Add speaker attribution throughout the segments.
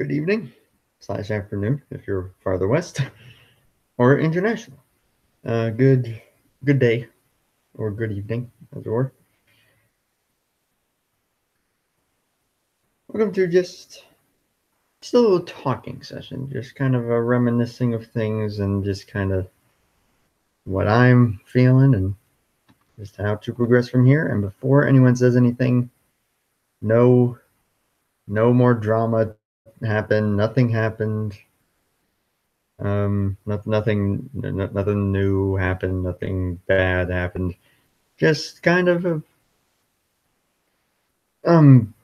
Speaker 1: good evening slash afternoon if you're farther west or international. Good day or good evening, as it were. Welcome to just a little talking session, just kind of a reminiscing of things and just kind of what I'm feeling and just how to progress from here. And before anyone says anything, no, no more drama happened. Nothing happened. Nothing new happened. Nothing bad happened. Just kind of um,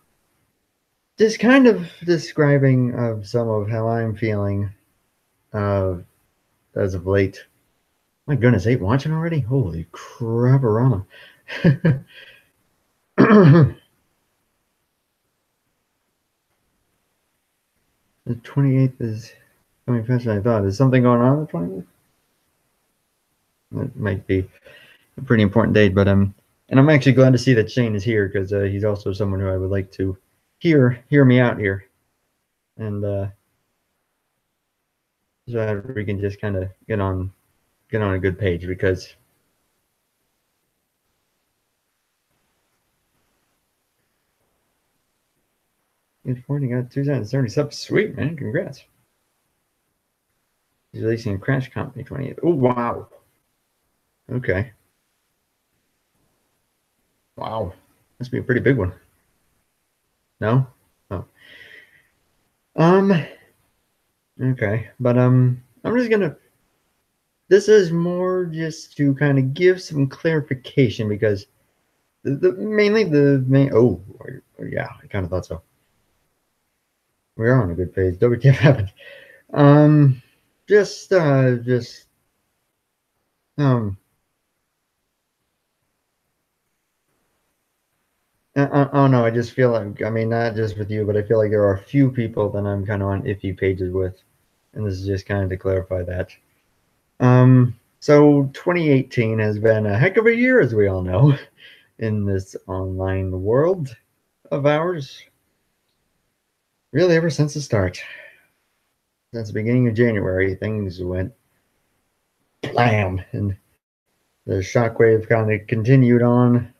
Speaker 1: just kind of describing of some of how I'm feeling uh, as of late. My goodness, 8 watching already? Holy crap-a-rama. The 28th is coming faster than I thought. Is something going on the 28th? That might be a pretty important date, but and I'm actually glad to see that Shane is here because he's also someone who I would like to hear me out here, and so that we can just kind of get on a good page because he's already got 270 subs. Sweet, man. Congrats. He's releasing a Crash Company 28th. Oh, wow. Okay. Wow. Must be a pretty big one. No? Oh. Um, okay. But I'm just gonna this is more just to kind of give some clarification because mainly the main yeah, I kind of thought so. We are on a good page. WTF happened? Um just um oh no, I just feel like, I mean, not just with you, but I feel like there are a few people that I'm kind of on iffy pages with, and this is just kind of to clarify that. So 2018 has been a heck of a year, as we all know, in this online world of ours. Really, ever since the start, since the beginning of January, things went blam, and the shockwave kind of continued on.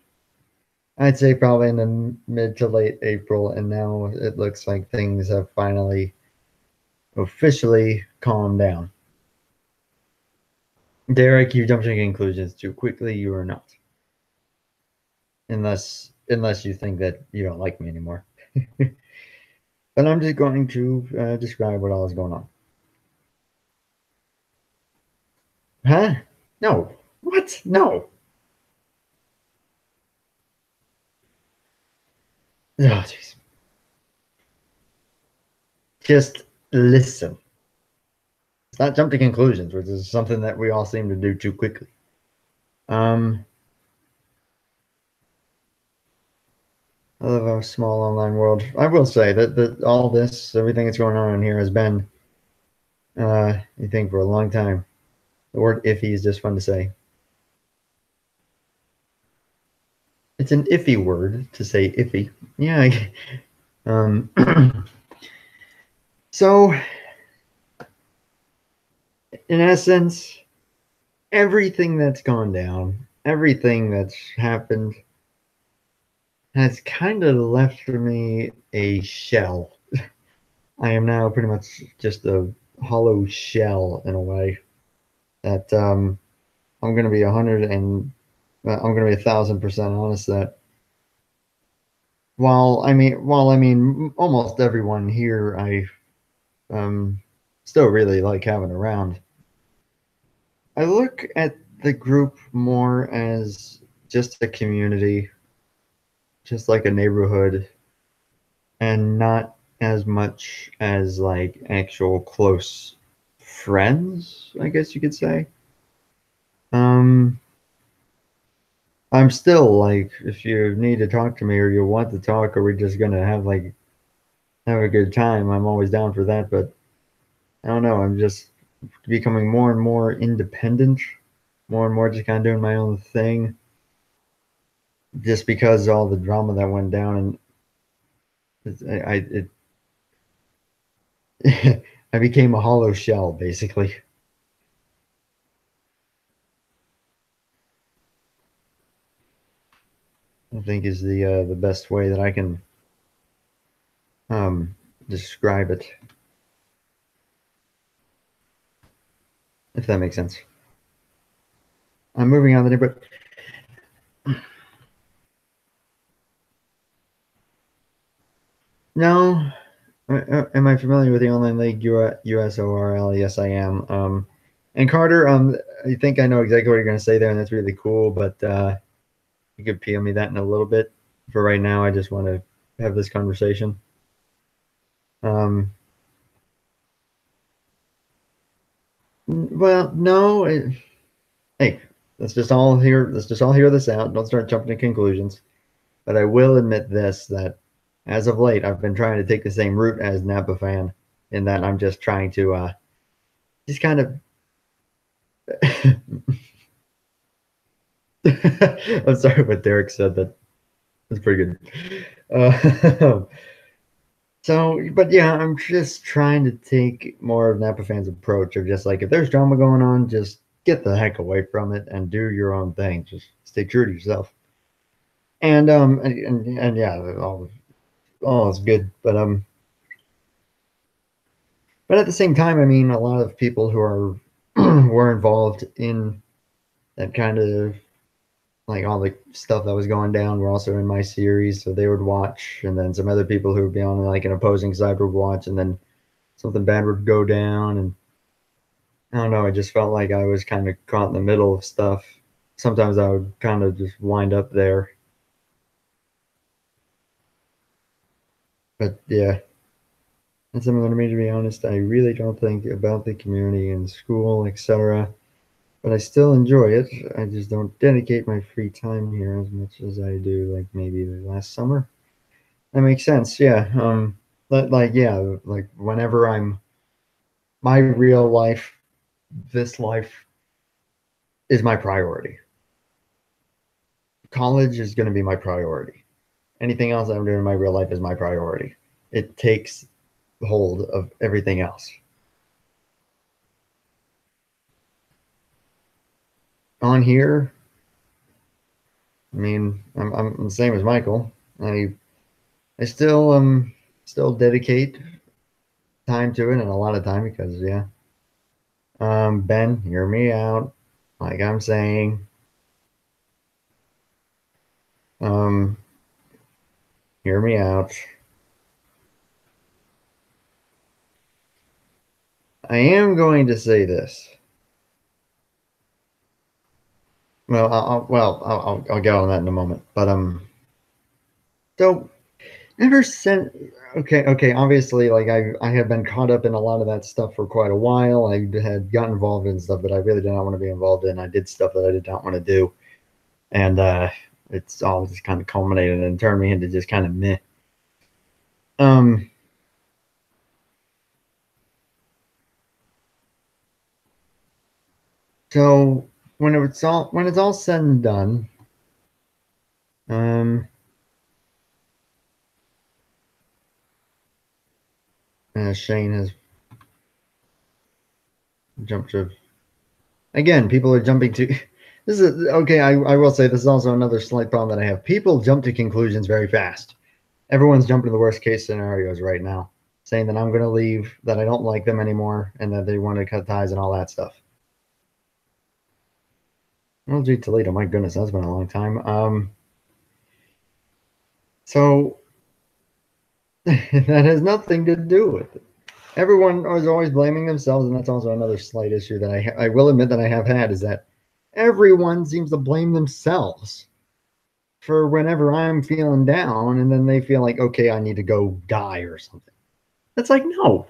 Speaker 1: I'd say probably in the mid to late April, and now it looks like things have finally officially calmed down. Derek, you jumped to conclusions too quickly. You are not, unless you think that you don't like me anymore. But I'm just going to describe what all is going on. Huh? No. What? No. Oh, jeez. Just listen. It's not jump to conclusions, which is something that we all seem to do too quickly. Um, I love our small online world. I will say that all this, everything that's going on in here has been, I think, for a long time. The word iffy is just fun to say. It's an iffy word to say iffy. Yeah. Um, so, in essence, everything that's gone down, everything that's happened, has kind of left me a shell. I am now pretty much just a hollow shell in a way. That I'm going to be 1,000% honest that while I mean almost everyone here I um still really like having around. I look at the group more as just a community, just like a neighborhood, and not as much as like actual close friends, I guess you could say. Um, I'm still like, if you need to talk to me or you want to talk, or we're just gonna have a good time, I'm always down for that. But I don't know, I'm just becoming more and more independent, more and more just kind of doing my own thing, just because all the drama that went down, and it I became a hollow shell, basically. I think is the best way that I can um, describe it, if that makes sense. I'm moving on there, but no. Am I familiar with the online league USORL? Yes, I am. And Carter, I think I know exactly what you're going to say there, and that's really cool. But you could PM me that in a little bit. For right now, I just want to have this conversation. Um, well, no. Hey, let's just all hear this out. Don't start jumping to conclusions. But I will admit this, that as of late, I've been trying to take the same route as Napa fan, in that I'm just trying to just kind of. I'm sorry, but Derek said that. That's pretty good. So, but yeah, I'm just trying to take more of Napa fans' approach of just like, if there's drama going on, just get the heck away from it and do your own thing. Just stay true to yourself. And yeah, all is good. But at the same time, I mean, a lot of people who are were involved in that kind of, like, all the stuff that was going down were also in my series, so they would watch, and then some other people who would be on like an opposing side would watch, and then something bad would go down, and I don't know, I just felt like I was kind of caught in the middle of stuff. Sometimes I would kind of just wind up there, but yeah, that's similar to me, to be honest. I really don't think about the community in school, etc., but I still enjoy it. I just don't dedicate my free time here as much as I do, like maybe the last summer. That makes sense. Yeah. But like, yeah, like whenever I'm my real life, this life is my priority. College is going to be my priority. Anything else I'm doing in my real life is my priority. It takes hold of everything else. On here, I mean, I'm the same as Michael. I still dedicate time to it, and a lot of time, because yeah. Ben, hear me out. Like I'm saying, um, hear me out. I am going to say this. Well, I'll get on that in a moment. But so ever since, okay, obviously, like I have been caught up in a lot of that stuff for quite a while. I had gotten involved in stuff that I really did not want to be involved in. I did stuff that I did not want to do, and it's all just kind of culminated and turned me into just kind of meh. Um, so when it's all said and done, um, Shane has jumped to. Again, people are jumping to. This is okay. I will say this is also another slight problem that I have. People jump to conclusions very fast. Everyone's jumping to the worst case scenarios right now, saying that I'm going to leave, that I don't like them anymore, and that they want to cut ties and all that stuff. Well, gee, Toledo, my goodness, that's been a long time. So that has nothing to do with it. Everyone is always blaming themselves, and that's also another slight issue that I will admit that I have had, is that everyone seems to blame themselves for whenever I'm feeling down, and then they feel like, okay, I need to go die or something. That's like, no,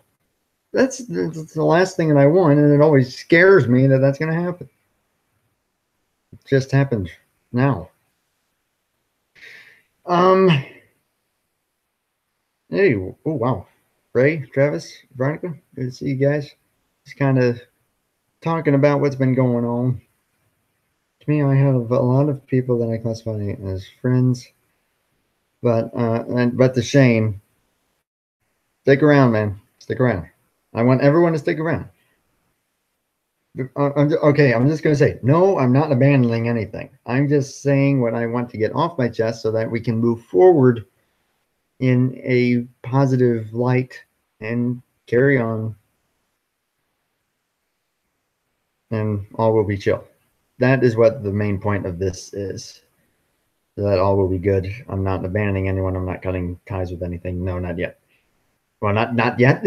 Speaker 1: that's the last thing that I want, and it always scares me that that's going to happen. It just happened now. Um, hey, oh wow, Ray, Travis, Veronica, good to see you guys. Just kind of talking about what's been going on. To me, I have a lot of people that I classify as friends, but the Shane, stick around, man, stick around. I want everyone to stick around. Okay, I'm just going to say, no, I'm not abandoning anything. I'm just saying what I want to get off my chest so that we can move forward in a positive light and carry on, and all will be chill. That is what the main point of this is. That all will be good. I'm not abandoning anyone. I'm not cutting ties with anything. No, not yet. Well, not yet.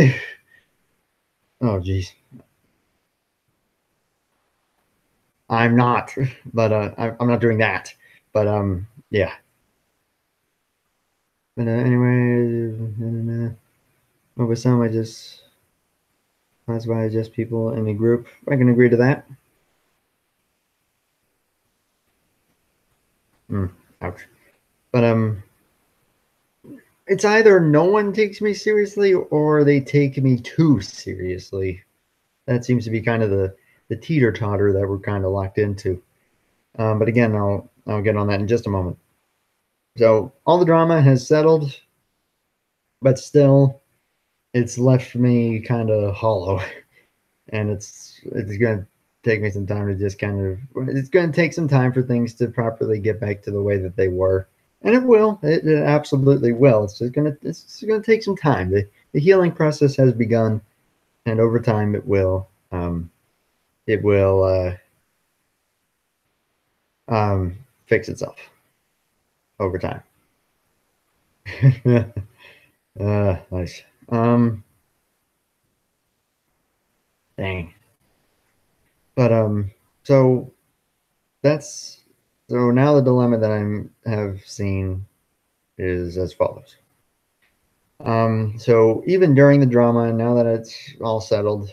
Speaker 1: Oh, geez. I'm not, but I'm not doing that. But yeah. But anyway, over some that's why I just people in the group. I can agree to that. Ouch. But it's either no one takes me seriously or they take me too seriously. That seems to be kind of the teeter totter that we're kind of locked into. But again, I'll get on that in just a moment. So all the drama has settled, but still, it's left me kind of hollow, and it's going to take me some time to just kind of. It's going to take some time for things to properly get back to the way that they were, and it will. It absolutely will. It's gonna take some time. The healing process has begun, and over time it will fix itself over time. Nice. Dang. But so that's so now the dilemma that I have seen is as follows. So even during the drama, now that it's all settled,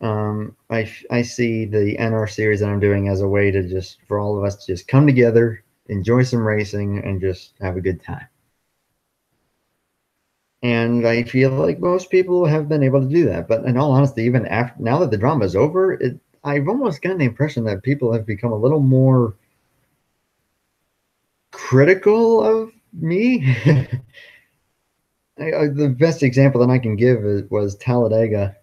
Speaker 1: I see the NR series that I'm doing as a way to just for all of us to just come together, enjoy some racing, and just have a good time. And I feel like most people have been able to do that. But in all honesty, even after now that the drama is over, I've almost gotten the impression that people have become a little more critical of me. The best example that I can give was Talladega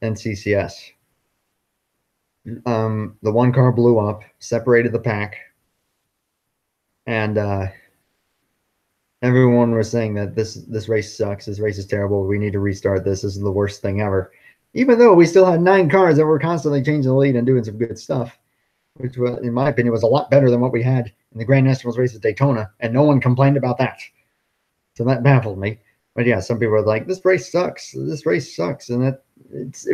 Speaker 1: and CCS. The one car blew up, separated the pack, and everyone was saying that this race sucks. This race is terrible. We need to restart this. This is the worst thing ever. Even though we still had 9 cars that were constantly changing the lead and doing some good stuff, which was, in my opinion, was a lot better than what we had in the Grand Nationals race at Daytona, and no one complained about that. So that baffled me. But yeah, some people were like, "This race sucks. This race sucks," and it's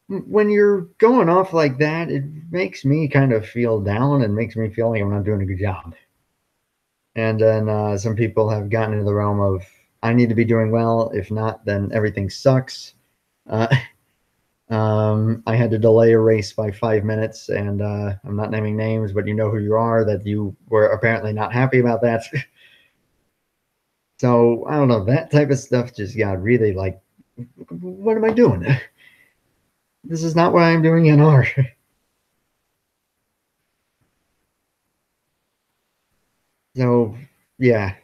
Speaker 1: when you're going off like that, it makes me kind of feel down and makes me feel like I'm not doing a good job. And then some people have gotten into the realm of I need to be doing well. If not, then everything sucks. Uh, I had to delay a race by 5 minutes, and I'm not naming names, but you know who you are. That you were apparently not happy about that. So I don't know. That type of stuff just got really like, what am I doing? This is not what I'm doing in art. So yeah,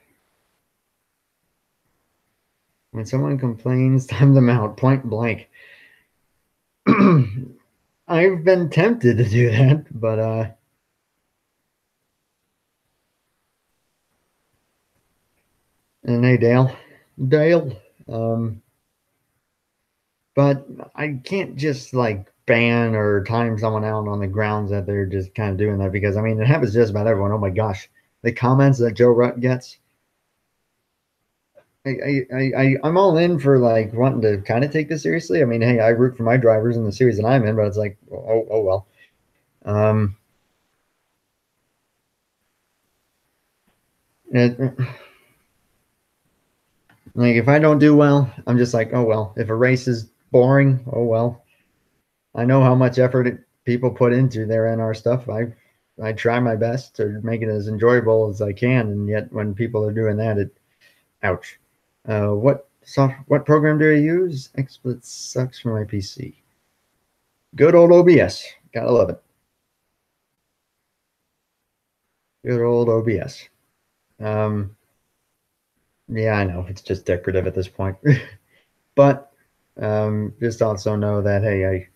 Speaker 1: when someone complains, time them out, point blank. I've been tempted to do that, but and hey Dale, um, but I can't just like ban or time someone out on the grounds that they're just kind of doing that because I mean it happens just about everyone. Oh my gosh, the comments that Joe Rutt gets. I'm all in for like wanting to kind of take this seriously. I mean, hey, I root for my drivers in the series that I'm in, but it's like, oh well. Um, it, like if I don't do well, I'm just like, oh well. If a race is boring, oh well. I know how much effort people put into their NR stuff. I try my best to make it as enjoyable as I can, and yet when people are doing that, ouch. What program do I use? XSplit sucks for my PC. Good old OBS, gotta love it. Good old OBS. Yeah, I know it's just decorative at this point, but Just also know that hey,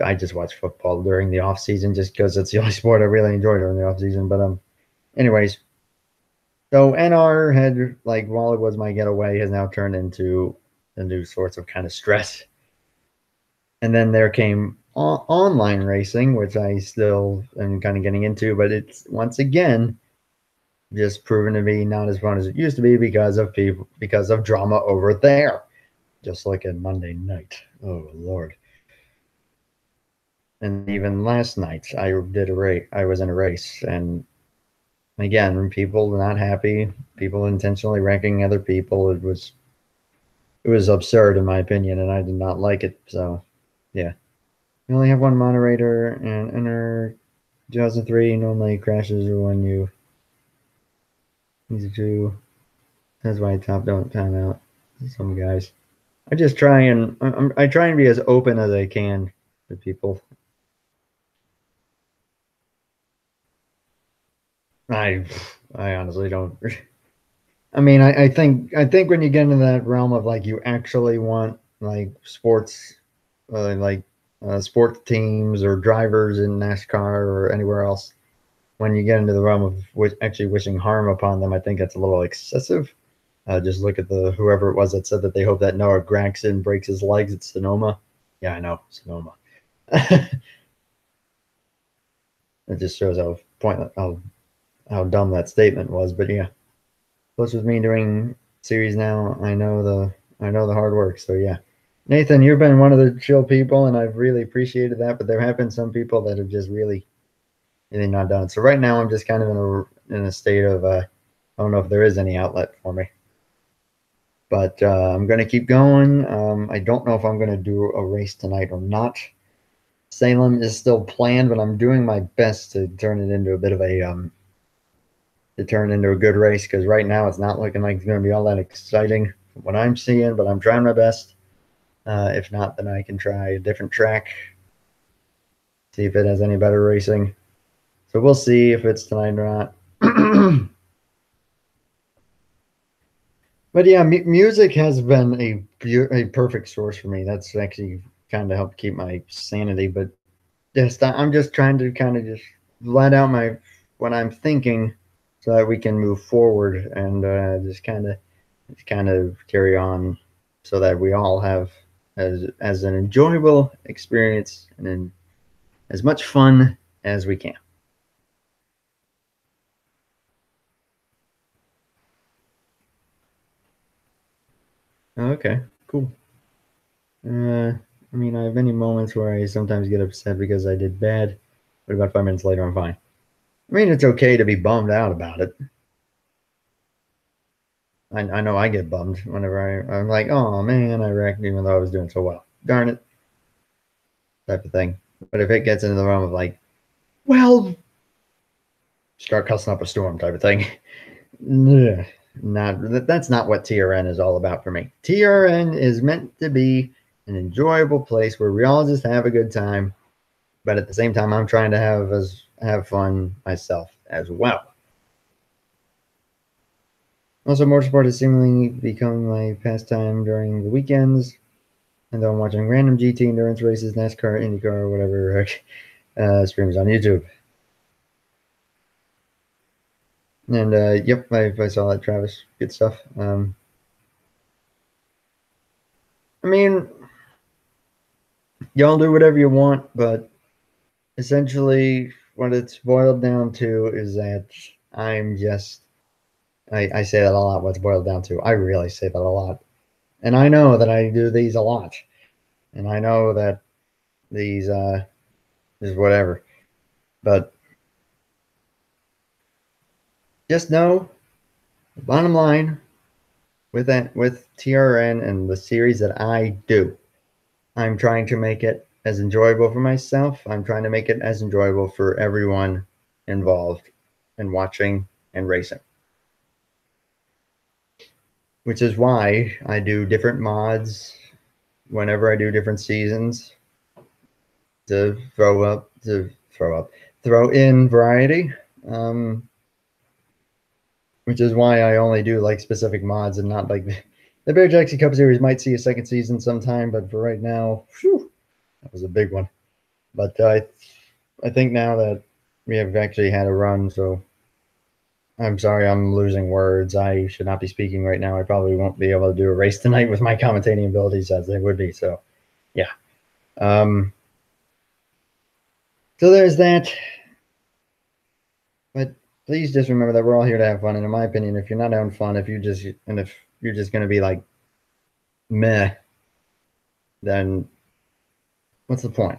Speaker 1: I just watch football during the off season just because it's the only sport I really enjoy during the off season. But anyways, so NR had like while it was my getaway has now turned into a new sorts of kind of stress. And then there came online racing, which I still am kind of getting into, but it's once again just proven to be not as fun as it used to be because of drama over there. Just like at Monday night. Oh Lord. And even last night I did a race. I was in a race, and again, people not happy, people intentionally wrecking other people. It was absurd in my opinion, and I did not like it. So yeah. You only have one moderator, and enter 2003 normally crashes when you need to. That's why top don't time out. Some guys. I try and be as open as I can to people. I I honestly don't. I mean, I think when you get into that realm of like you actually want like sports, like sports teams or drivers in NASCAR or anywhere else, when you get into the realm of actually wishing harm upon them, I think that's a little excessive. Just look at the whoever it was that said that they hope that Noah Gragson breaks his legs at Sonoma. Yeah, I know Sonoma. It just shows how pointless, how dumb that statement was. But yeah, plus with me doing series now, I know the hard work. So yeah, Nathan, you've been one of the chill people, and I've really appreciated that. But there have been some people that have just really not done. So right now, I'm just kind of in a state of I don't know if there is any outlet for me. But I'm going to keep going. I don't know if I'm going to do a race tonight or not. Salem is still planned, but I'm doing my best to turn it into a bit of to turn into a good race because right now it's not looking like it's going to be all that exciting from what I'm seeing, but I'm trying my best. If not, then I can try a different track, see if it has any better racing. So we'll see if it's tonight or not. But yeah, music has been a perfect source for me. That's actually kind of helped keep my sanity. But I'm just trying to kind of just let out my what I'm thinking, so that we can move forward and just kind of carry on, so that we all have as an enjoyable experience and as much fun as we can. Okay, cool. I mean, I have many moments where I sometimes get upset because I did bad, but about 5 minutes later, I'm fine. I mean, it's okay to be bummed out about it. I know I get bummed whenever I'm like, oh man, I wrecked even though I was doing so well. Darn it, type of thing. But if it gets into the realm of like, well, start cussing up a storm type of thing, that's not what TRN is all about for me. TRN is meant to be an enjoyable place where we all just have a good time, but at the same time, I'm trying to have fun myself as well. Also, motorsport has seemingly become my pastime during the weekends, and though I'm watching random GT endurance races, NASCAR, IndyCar, or whatever streams on YouTube. And yep, I saw that, Travis. Good stuff. I mean, y'all do whatever you want, but essentially, what it's boiled down to is that I'm just. I say that a lot. What's boiled down to? I really say that a lot, and I know that I do these a lot, and I know that these is whatever. But just know, bottom line, with TRN and the series that I do, I'm trying to make it as enjoyable for myself. I'm trying to make it as enjoyable for everyone involved in watching and racing. Which is why I do different mods whenever I do different seasons to throw in variety. Which is why I only do like specific mods and not like the Bear Jackson Cup Series might see a second season sometime, but for right now, whew, that was a big one. But I think now that we have actually had a run, so I'm sorry, I'm losing words. I should not be speaking right now. I probably won't be able to do a race tonight with my commentating abilities as they would be. So, yeah. So there's that. But please just remember that we're all here to have fun. And in my opinion, if you're not having fun, if you're just going to be like meh, then what's the point?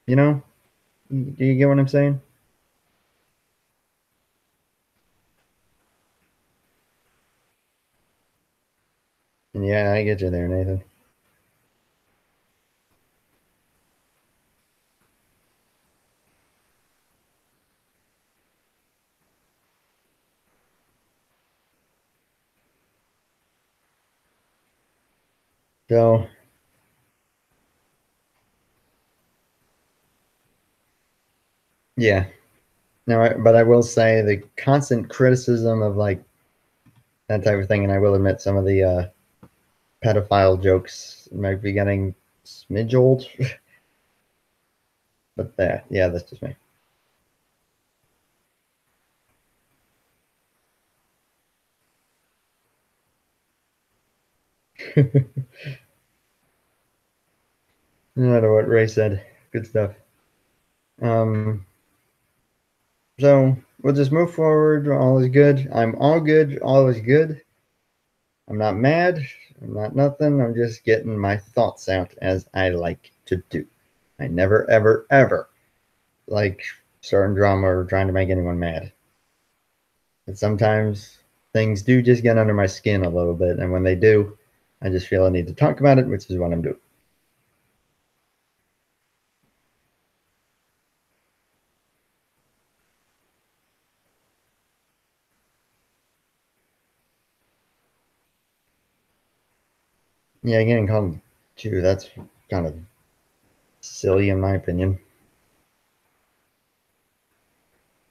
Speaker 1: You know? Do you get what I'm saying? And yeah, I get you there, Nathan. So yeah. No, but I will say the constant criticism of like that type of thing, and I will admit some of the pedophile jokes might be getting smidge old. But yeah, that's just me. No matter what Ray said, good stuff. Um, so we'll just move forward. All is good. I'm all good. All is good. I'm not mad. I'm not nothing. I'm just getting my thoughts out as I like to do. I never, ever, ever like starting drama or trying to make anyone mad. And sometimes things do just get under my skin a little bit. And when they do, I just feel I need to talk about it, which is what I'm doing. Yeah, getting called too, that's kind of silly in my opinion.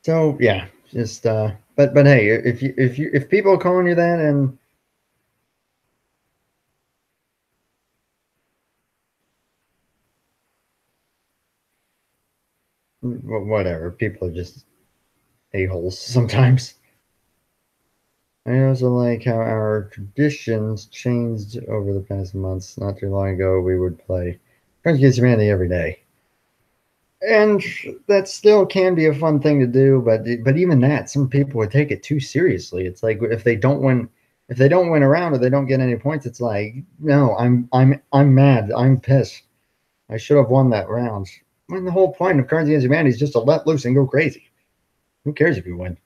Speaker 1: So yeah, just but hey, if people are calling you that and whatever, people are just a-holes sometimes. I also like how our traditions changed over the past months. Not too long ago, we would play Cards Against Humanity every day, and that still can be a fun thing to do. But even that, some people would take it too seriously. It's like if they don't win around or they don't get any points, it's like no, I'm mad, I'm pissed. I should have won that round. When the whole point of Cards Against Humanity is just to let loose and go crazy. Who cares if you win?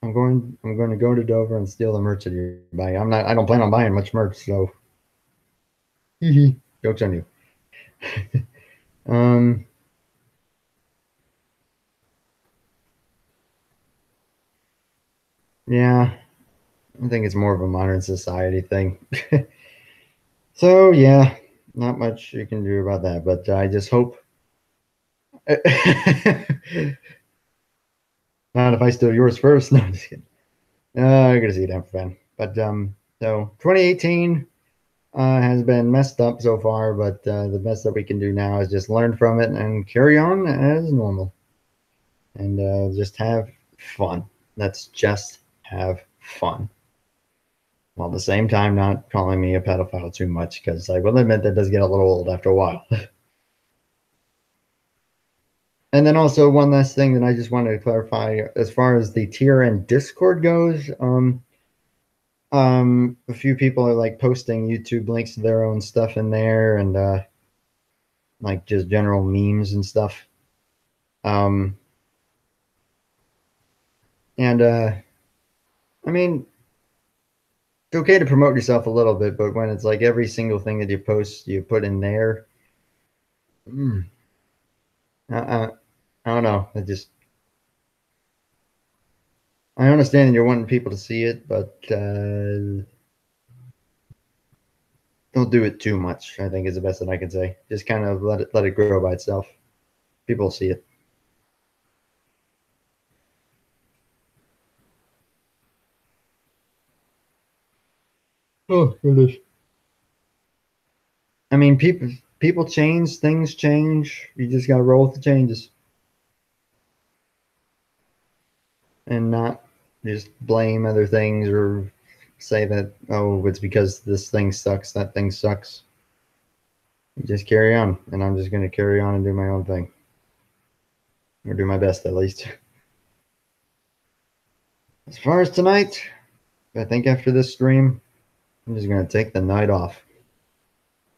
Speaker 1: I'm going to go to Dover and steal the merch that you're buying. I don't plan on buying much merch, so jokes on you. um yeah, I think it's more of a modern society thing. So yeah, not much you can do about that, but I just hope not if I steal yours first. No, I'm just kidding. I gotta see it, I'm fan. But so 2018 has been messed up so far, but the best that we can do now is just learn from it and carry on as normal and just have fun. Let's just have fun. While at the same time, not calling me a pedophile too much because I will admit that does get a little old after a while. And then also one last thing that I just wanted to clarify as far as the tier and Discord goes. A few people are like posting YouTube links to their own stuff in there and like just general memes and stuff. Um, and I mean, it's okay to promote yourself a little bit, but when it's like every single thing that you post, you put in there, mm, I, I don't know. I understand you're wanting people to see it, but don't do it too much. I think is the best that I can say. Just kind of let it grow by itself. People will see it. Oh, goodness. I mean, people change, things change. You just gotta roll with the changes and not just blame other things or say that, oh, it's because this thing sucks, that thing sucks. You just carry on, and I'm just gonna carry on and do my own thing, or do my best at least. As far as tonight, I think after this stream, I'm just gonna take the night off,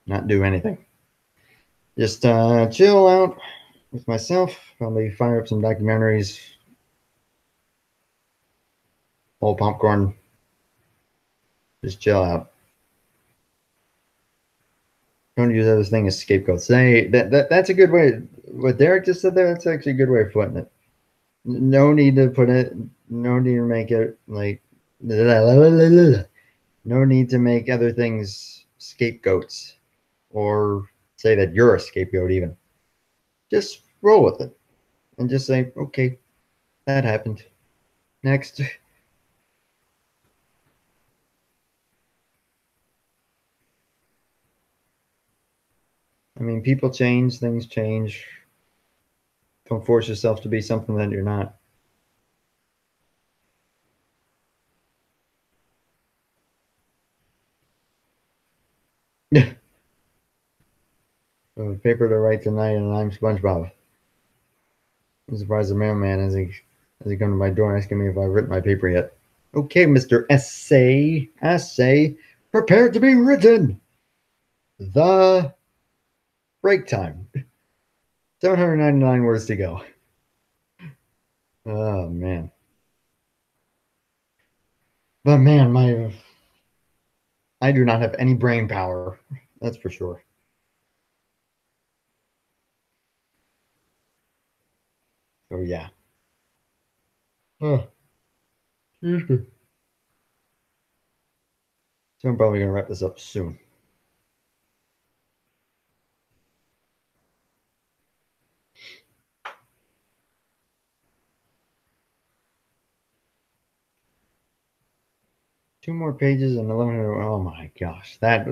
Speaker 1: not do anything. Just chill out with myself. Probably fire up some documentaries, old popcorn, just chill out. Don't use other thing as scapegoats. That's a good way. What Derek just said there, that's actually a good way of putting it. No need to put it. No need to make it like. No need to make other things scapegoats, or say that you're a scapegoat. Even just roll with it and just say, okay, that happened. Next. I mean, people change, things change. Don't force yourself to be something that you're not. So, paper to write tonight, and I'm SpongeBob. I'm surprised the mailman hasn't come to my door asking me if I've written my paper yet. Okay, Mr. Essay, prepared to be written. The break time. 799 words to go. Oh, man. But, man, I do not have any brain power. That's for sure. Oh, yeah. Oh, excuse me. So I'm probably going to wrap this up soon. Two more pages and 1100. Oh my gosh, that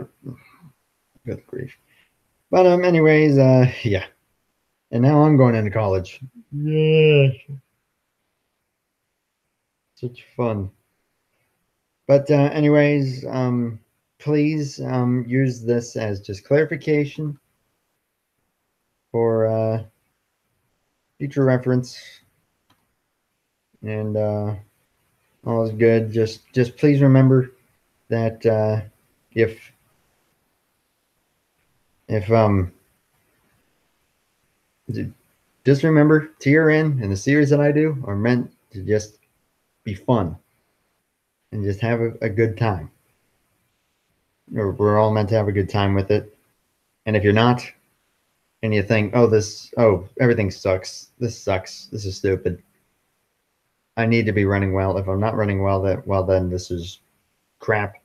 Speaker 1: good grief. But anyways, yeah. And now I'm going into college. Yeah, such fun. But anyways, please use this as just clarification for future reference, and all is good. Just please remember that if just remember TRN and the series that I do are meant to just be fun and just have a good time. Or we're all meant to have a good time with it. And if you're not, and you think, everything sucks. This sucks. This is stupid. I need to be running well. If I'm not running well, then this is crap.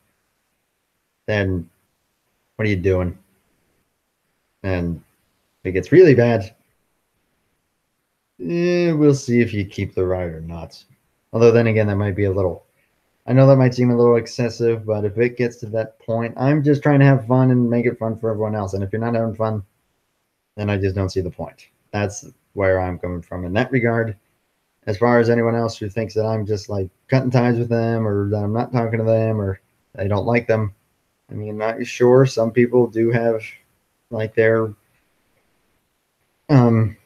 Speaker 1: Then what are you doing? And if it gets really bad, we'll see if you keep the ride or not. Although then again, that might be a little. I know that might seem a little excessive, but if it gets to that point, I'm just trying to have fun and make it fun for everyone else. And if you're not having fun, then I just don't see the point. That's where I'm coming from in that regard. As far as anyone else who thinks that I'm just like cutting ties with them, or that I'm not talking to them, or I don't like them, I mean, not sure. Some people do have like um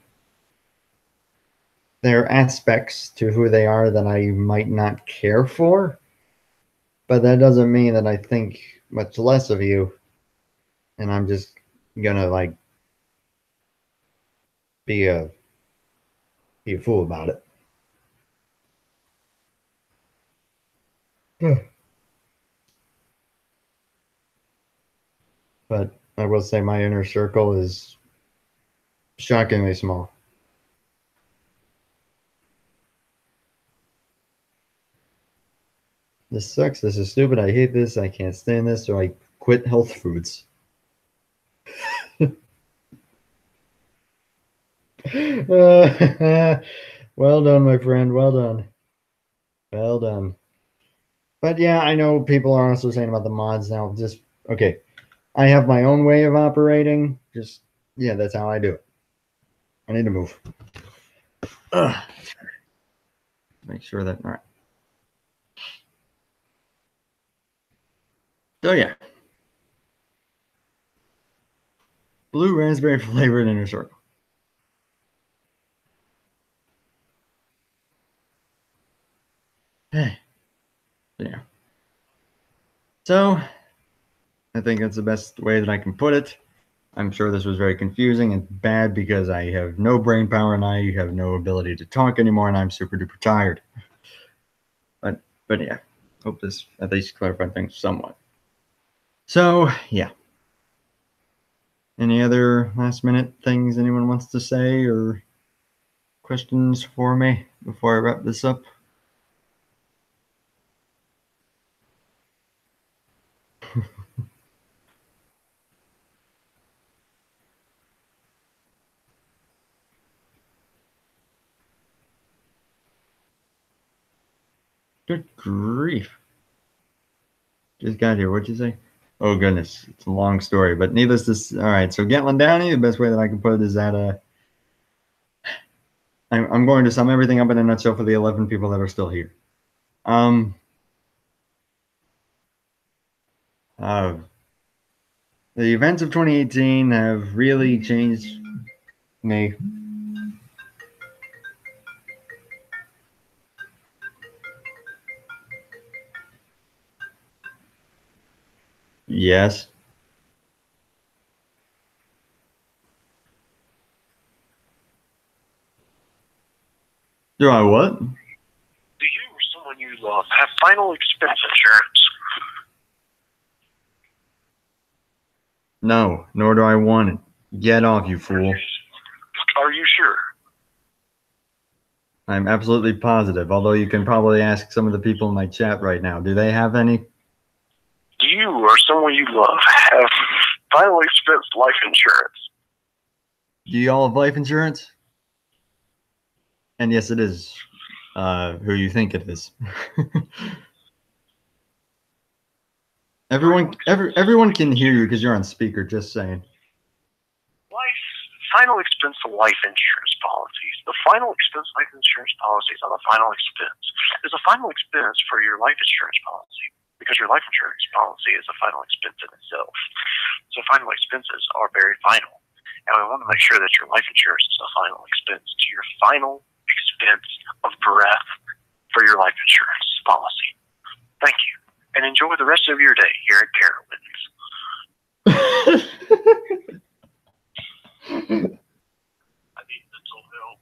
Speaker 1: their aspects to who they are that I might not care for, but that doesn't mean that I think much less of you, and I'm just gonna like be a be a fool about it. But I will say my inner circle is shockingly small. This sucks. This is stupid. I hate this. I can't stand this. So I quit health foods. Well done, my friend. Well done. Well done. But yeah, I know people are also saying about the mods now. Just okay, I have my own way of operating. Just yeah, that's how I do it. I need to move. Ugh. Make sure that all right. So yeah, blue raspberry flavored inner circle. Hey, yeah. So I think that's the best way that I can put it. I'm sure this was very confusing and bad because I have no brain power and I have no ability to talk anymore and I'm super duper tired. But yeah, hope this at least clarified things somewhat. So yeah. Any other last minute things anyone wants to say or questions for me before I wrap this up? Good grief. Just got here. What'd you say? Oh goodness, it's a long story, but needless to say, all right. So Gatlin Downey, the best way that I can put it is that I'm going to sum everything up in a nutshell for the 11 people that are still here. Um, uh, the events of 2018 have really changed me. Yes. Do I what?
Speaker 2: Do you or someone you love have final expense insurance?
Speaker 1: No, nor do I want it. Get off, you fool.
Speaker 2: Are you sure?
Speaker 1: I'm absolutely positive, although you can probably ask some of the people in my chat right now. Do they have any?
Speaker 2: Do you or someone you love have final expense life insurance?
Speaker 1: Do y'all have life insurance? And yes, it is who you think it is. Everyone can hear you because you're on speaker, just saying.
Speaker 2: Final expense life insurance policies. The final expense life insurance policies are the final expense. There's a final expense for your life insurance policy because your life insurance policy is a final expense in itself. So final expenses are very final. And we want to make sure that your life insurance is a final expense to your final expense of breath for your life insurance policy. Thank you. And enjoy the rest of your day here at Carowinds. I need mental help.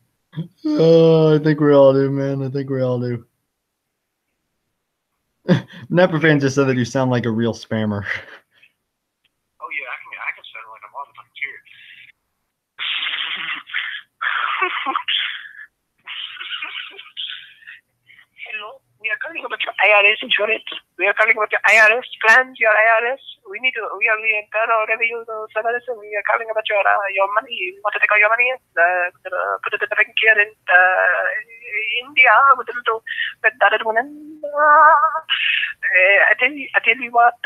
Speaker 1: Oh, I think we all do, man. I think we all do. Neprofan just said that you sound like a real spammer.
Speaker 2: Oh yeah, I can sound like a motherfucker too. Hello, we are calling about your IRS insurance. We are calling about your IRS plans, your IRS. We are the internal revenue service. We are calling about your money. You want to take out your money? Put it in the bank here in India with a little that woman. I tell you what,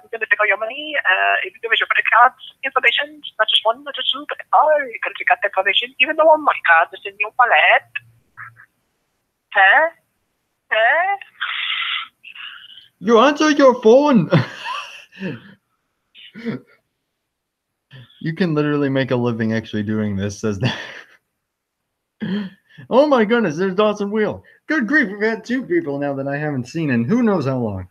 Speaker 2: we're going to take out your money. If you give us your credit cards information, not just one, not just two, but all your credit card information, even the one my card is in your wallet. Huh? Huh?
Speaker 1: You answer your phone. You can literally make a living actually doing this, says that. Oh my goodness, there's Dawson Wheel. Good grief, we've had two people now that I haven't seen in who knows how long.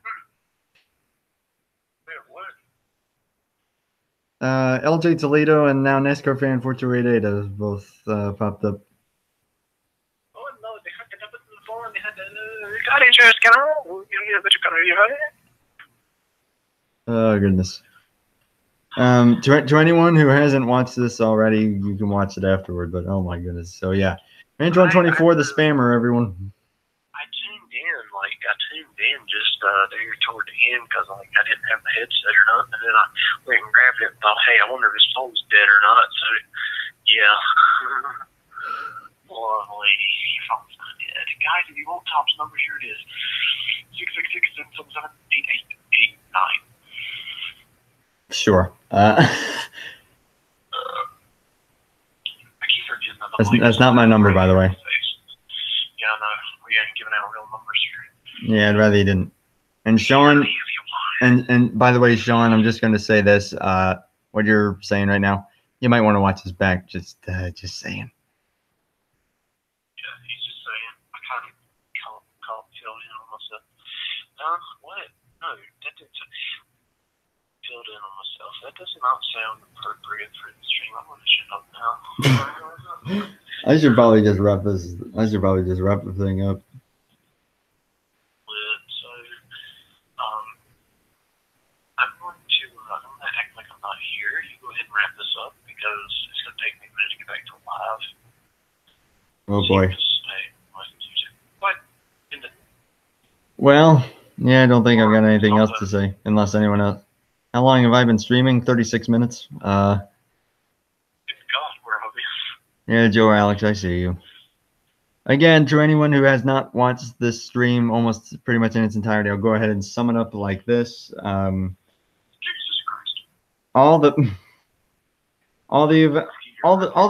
Speaker 1: LJ Toledo and now NASCAR fan 4288 have both popped up.
Speaker 2: Oh no, they hooked it up with the phone. They had the car insurance, can I?
Speaker 1: Oh goodness. To anyone who hasn't watched this already, you can watch it afterward. But oh my goodness, so yeah, Antron 24, the spammer, everyone.
Speaker 2: I tuned in just there toward the end because I didn't have the headset or nothing, and then I went and grabbed it and thought, hey, I wonder if his phone's dead or not. So yeah, lovely. Your phone's not dead, guys. If you want Top's number, here it is. 666-778-8889.
Speaker 1: Sure.
Speaker 2: I keep forgetting that
Speaker 1: That's not my number, by the way.
Speaker 2: Yeah, no, we ain't giving out real numbers here.
Speaker 1: Yeah, I'd rather you didn't. And Sean, and by the way, Sean, I'm just going to say this. What you're saying right now, you might want to watch his back. Just saying.
Speaker 2: Yeah, he's just saying. I kind of can't feel in on myself. What? No, that didn't filled in on myself. That does not sound appropriate for the stream. I'm going to shut up now.
Speaker 1: I should probably just wrap this. I should probably just wrap the thing up.
Speaker 2: So, I'm going to act like I'm not here. You go ahead and wrap this up because it's going to take me a minute to get back to live.
Speaker 1: Oh boy.
Speaker 2: What?
Speaker 1: Well, yeah, I don't think I've got anything else to say, unless anyone else. How long have I been streaming? 36 minutes.
Speaker 2: God, we're obvious.
Speaker 1: Yeah, Joe Alex, I see you. Again, to anyone who has not watched this stream almost pretty much in its entirety, I'll go ahead and sum it up like this.
Speaker 2: Jesus Christ.
Speaker 1: All the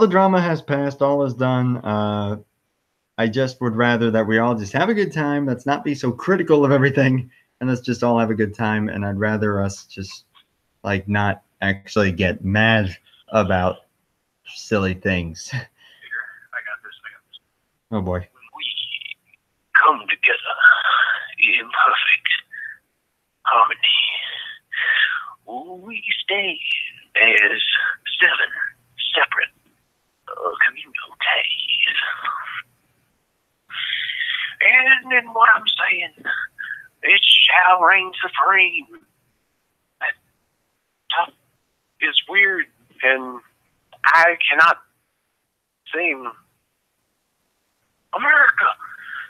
Speaker 1: drama has passed. All is done. I just would rather that we all just have a good time. Let's not be so critical of everything, and let's just all have a good time. And I'd rather us just like not actually get mad about silly things.
Speaker 2: Here, I got this.
Speaker 1: Oh boy.
Speaker 2: When we come together in perfect harmony, we stay as 7 separate communities. And in what I'm saying, it shall reign supreme. That stuff is weird, and I cannot seem America,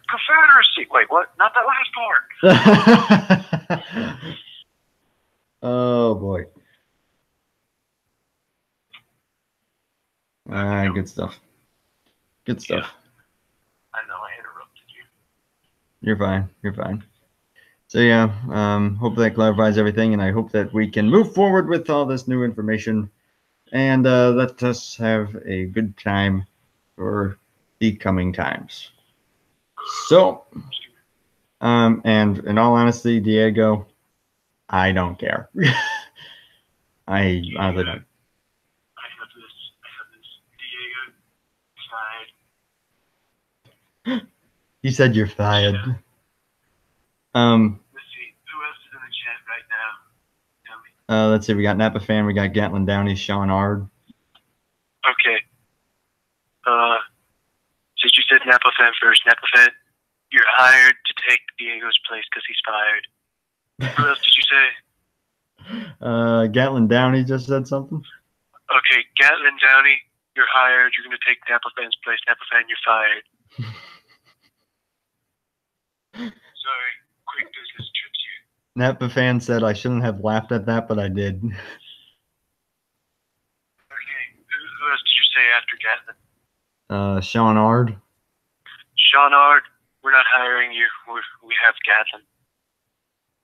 Speaker 2: Confederacy. Wait, what? Not that last part.
Speaker 1: Oh boy. Good stuff. Good stuff.
Speaker 2: Yeah. I know I interrupted you.
Speaker 1: You're fine. You're fine. So yeah, hope that clarifies everything, and I hope that we can move forward with all this new information, and let us have a good time for the coming times. So, and in all honesty, Diego, I don't care. I honestly don't.
Speaker 2: I have this Diego side.
Speaker 1: You said you're fired.
Speaker 2: Let's see, who else is in the chat right now? Tell me.
Speaker 1: Let's see, we got Napa Fan, we got Gatlin Downey, Sean Ard.
Speaker 2: Okay. Since you said Napa Fan first, Napa Fan, you're hired to take Diego's place because he's fired. Who else did you say?
Speaker 1: Gatlin Downey just said something.
Speaker 2: Okay, Gatlin Downey, you're hired. You're going to take Napa Fan's place. Napa Fan, you're fired. Sorry, quick business trips here.
Speaker 1: Napa Fan said I shouldn't have laughed at that, but I did.
Speaker 2: Okay, who else did you say after Gatlin?
Speaker 1: Sean Ard.
Speaker 2: Sean Ard, we're not hiring you. We have Gatlin.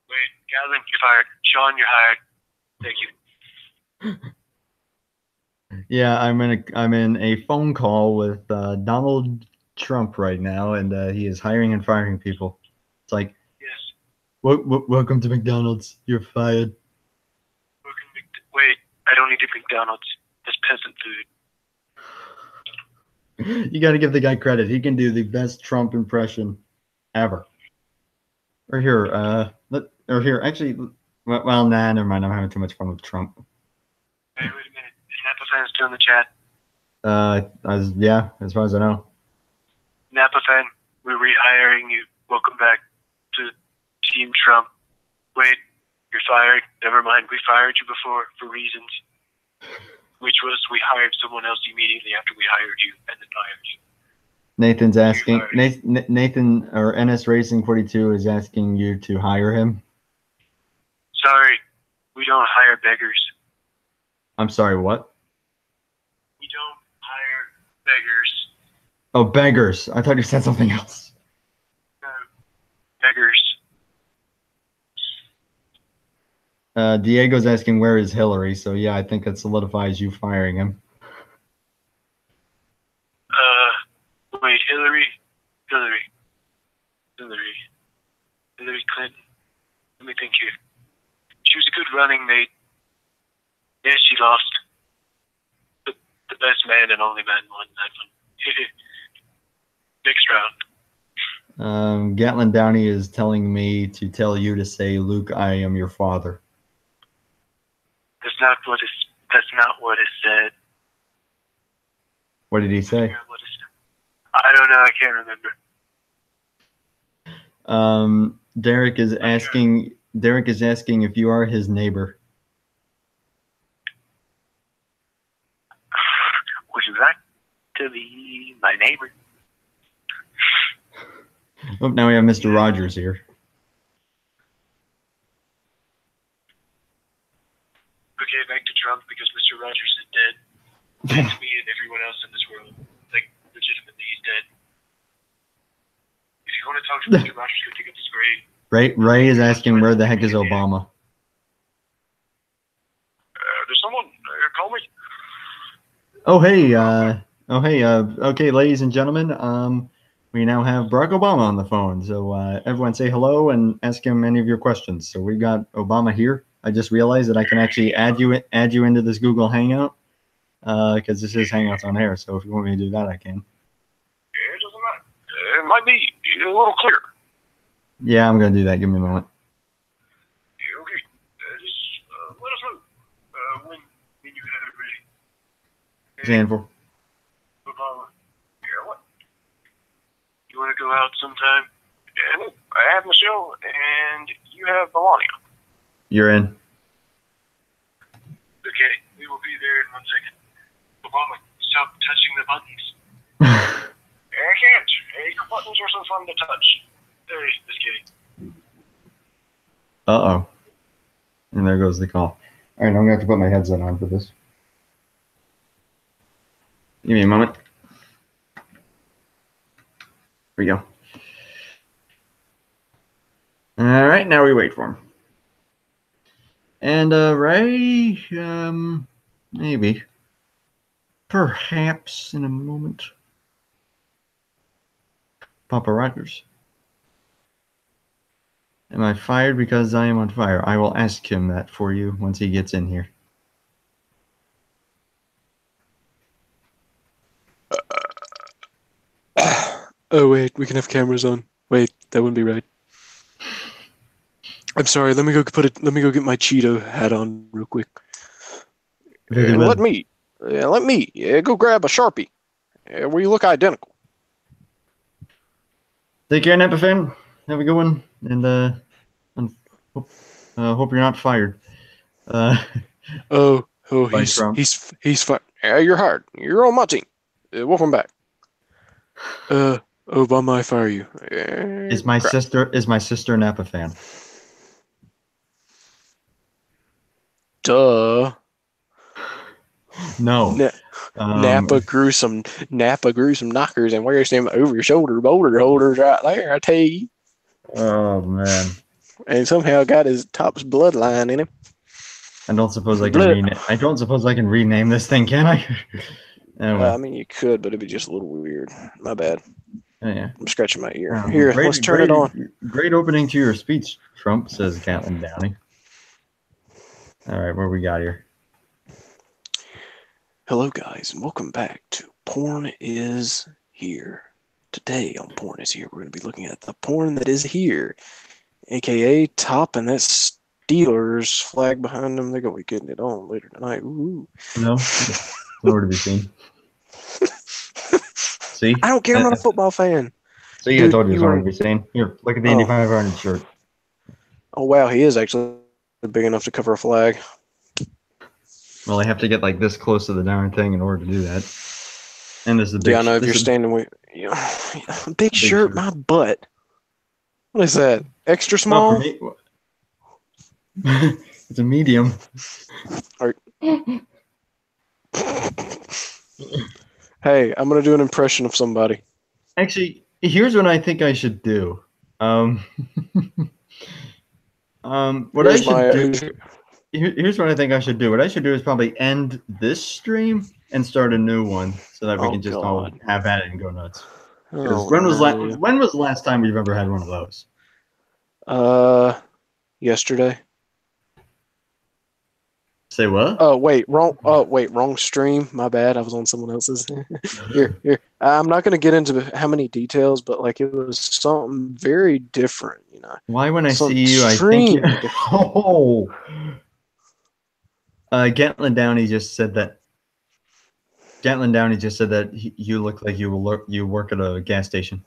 Speaker 2: Wait, Gatlin, you're fired. Sean, you're hired. Thank you.
Speaker 1: Yeah, I'm in a phone call with Donald Trump right now, and he is hiring and firing people. It's like,
Speaker 2: Yes.
Speaker 1: Welcome to McDonald's. You're fired.
Speaker 2: Wait, I don't need a McDonald's. That's peasant food.
Speaker 1: You got to give the guy credit. He can do the best Trump impression ever. Or here, actually, well, nah, never mind. I'm having too much fun with Trump.
Speaker 2: Hey, wait a minute. Is Napa Fan still in the chat?
Speaker 1: Yeah, as far as I know.
Speaker 2: Napa Fan, we're rehiring you. Welcome back to Team Trump. Wait, you're fired. Never mind. We fired you before for reasons. Which was we hired someone else immediately after we hired you and then fired you.
Speaker 1: Nathan's asking, Nathan or NS Racing 42 is asking you to hire him.
Speaker 2: Sorry, we don't hire beggars.
Speaker 1: I'm sorry, what?
Speaker 2: We don't hire beggars.
Speaker 1: Oh, beggars. I thought you said something else.
Speaker 2: No, beggars.
Speaker 1: Diego's asking where is Hillary, so yeah, I think that solidifies you firing him.
Speaker 2: Wait, Hillary Clinton. Let me think here. She was a good running mate. Yeah, she lost. But the best man and only man won that one. Next round.
Speaker 1: Gatlin Downey is telling me to tell you to say, Luke, I am your father.
Speaker 2: That's not what is said.
Speaker 1: What did he say?
Speaker 2: I don't know. I can't remember.
Speaker 1: Derek is asking if you are his neighbor.
Speaker 2: Would you like to be my neighbor?
Speaker 1: Oh, now we have Mr. Rogers here.
Speaker 2: Okay, back to Trump because Mr. Rogers is dead. Dead to me and everyone else in this world. Like, legitimately, he's dead. If you want to talk to Mr. Rogers, go dig up his grave.
Speaker 1: Ray is asking where the heck is Obama?
Speaker 2: There's someone. Call me.
Speaker 1: Okay, ladies and gentlemen, we now have Barack Obama on the phone. So everyone say hello and ask him any of your questions. So we've got Obama here. I just realized that I can actually add you into this Google Hangout because this is Hangouts on Air. So if you want me to do that, I can.
Speaker 2: Yeah, it doesn't matter. It might be a little clearer.
Speaker 1: Yeah, I'm going to do that. Give me a moment.
Speaker 2: Yeah, okay. Just let us know when you have it ready.
Speaker 1: Handful.
Speaker 2: Obama. Yeah, what? You want to go out sometime? Yeah, look, I have Michelle and you have Melania.
Speaker 1: You're in.
Speaker 2: Okay, we will be there in 1 second. Obama, stop touching the buttons. I can't. Hey, your buttons are so fun to touch. Hey, just kidding.
Speaker 1: Uh-oh. And there goes the call. All right, I'm going to have to put my headset on for this. Give me a moment. Here we go. All right, now we wait for him. And Ray, maybe, perhaps in a moment. Papa Rogers. Am I fired because I am on fire? I will ask him that for you once he gets in here.
Speaker 3: Oh, wait, we can have cameras on. Wait, that wouldn't be right. I'm sorry, let me go get my Cheeto hat on real quick. Let me go grab a Sharpie. We look identical.
Speaker 1: Take care, Nepafan. Have a good one, and hope you're not fired.
Speaker 3: He's fired. You're hired. You're on my team. Welcome back. Obama, I fire you.
Speaker 1: Is my sister Napa fan?
Speaker 3: Duh.
Speaker 1: No.
Speaker 3: Napa grew some knockers and wears them over your shoulder boulder holders right there, I tell you.
Speaker 1: Oh man.
Speaker 3: And somehow got his Topps bloodline in him.
Speaker 1: I don't suppose I can rename this thing, can I? Anyway.
Speaker 3: I mean, you could, but it'd be just a little weird. My bad.
Speaker 1: Yeah.
Speaker 3: I'm scratching my ear. Here, let's turn it on.
Speaker 1: Great opening to your speech, Trump, says Gatlin Downey. All right, what we got here?
Speaker 3: Hello, guys, and welcome back to Porn Is Here. Today on Porn Is Here, we're going to be looking at the porn that is here, a.k.a. Top and that Steelers flag behind them. They're going to be getting it on later tonight. Ooh.
Speaker 1: No, nowhere to be seen. See?
Speaker 3: I don't care. I'm not a football fan.
Speaker 1: See, dude, I told you nowhere to be seen. Here, look at the Indy 500 shirt.
Speaker 3: Oh, wow, he is actually big enough to cover a flag.
Speaker 1: Well, I have to get like this close to the darn thing in order to do that. And this is a big.
Speaker 3: Yeah, I know if you're standing with big shirt, my butt. What is that? Extra small?
Speaker 1: It's a medium.
Speaker 3: Hey, I'm gonna do an impression of somebody.
Speaker 1: Actually, here's what I think I should do. What I should do. Here's what I think I should do. What I should do is probably end this stream and start a new one so that we
Speaker 3: Oh,
Speaker 1: can just all
Speaker 3: God.
Speaker 1: have at it and go nuts. 'Cause
Speaker 3: Oh,
Speaker 1: when was the last time we've ever had one of those?
Speaker 3: Yesterday.
Speaker 1: Say what?
Speaker 3: Oh wait, wrong. Oh wait, wrong stream. My bad. I was on someone else's. Here. I'm not going to get into how many details, but like it was something very different. You know.
Speaker 1: Why when I
Speaker 3: Some
Speaker 1: see you, I think you...
Speaker 3: extremely different.
Speaker 1: Oh. Gatlin Downey just said that. Gatlin Downey just said that you look like you work at a gas station.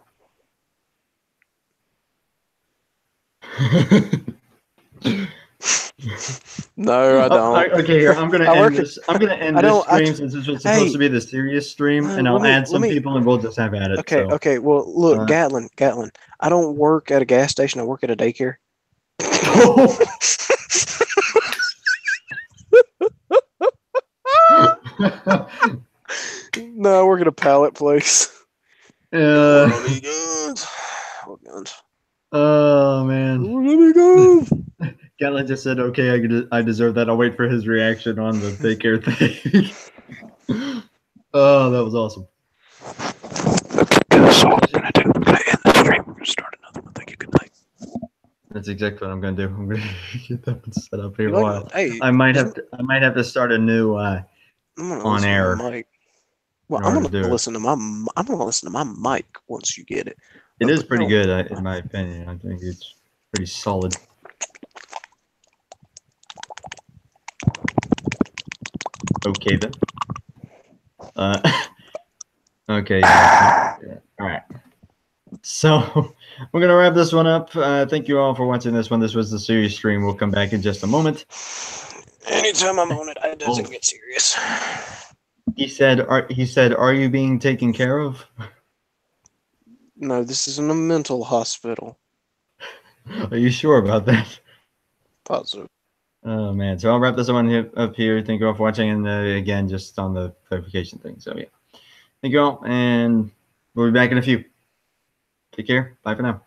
Speaker 3: No, I don't.
Speaker 1: Okay, here I'm gonna end this. I'm gonna end this stream since this was supposed to be the serious stream, and I'll add some people, and we'll just have at it.
Speaker 3: Okay,
Speaker 1: so.
Speaker 3: okay. Well, look, Gatlin. I don't work at a gas station. I work at a daycare. No, I work at a pallet place.
Speaker 1: Oh man. Gatlin just said, "Okay, I deserve that." I'll wait for his reaction on the daycare thing. Oh, that was awesome.
Speaker 3: That's what I'm gonna do. I'm gonna end the stream. We're gonna start another one. Thank you. Good night.
Speaker 1: That's exactly what I'm gonna do. I'm gonna get that one set up here
Speaker 3: You
Speaker 1: a
Speaker 3: like-
Speaker 1: while.
Speaker 3: hey,
Speaker 1: I might have to start a new
Speaker 3: I'm gonna
Speaker 1: on
Speaker 3: listen to
Speaker 1: air.
Speaker 3: my mic. Well,
Speaker 1: in
Speaker 3: I'm
Speaker 1: order
Speaker 3: gonna
Speaker 1: to do it.
Speaker 3: listen to my mic once you get it.
Speaker 1: It is
Speaker 3: But
Speaker 1: pretty
Speaker 3: no.
Speaker 1: good, in my opinion. I think it's pretty solid. Okay then. Okay. Yeah. All right. So we're gonna wrap this one up. Thank you all for watching this one. This was the serious stream. We'll come back in just a moment.
Speaker 3: Anytime I'm on it, it doesn't get serious.
Speaker 1: He said, "Are you being taken care of?"
Speaker 3: No, this isn't a mental hospital.
Speaker 1: Are you sure about that?
Speaker 3: Positive.
Speaker 1: Oh man. So I'll wrap this one up here. Thank you all for watching, and again, just on the clarification thing. So yeah, thank you all, and we'll be back in a few. Take care. Bye for now.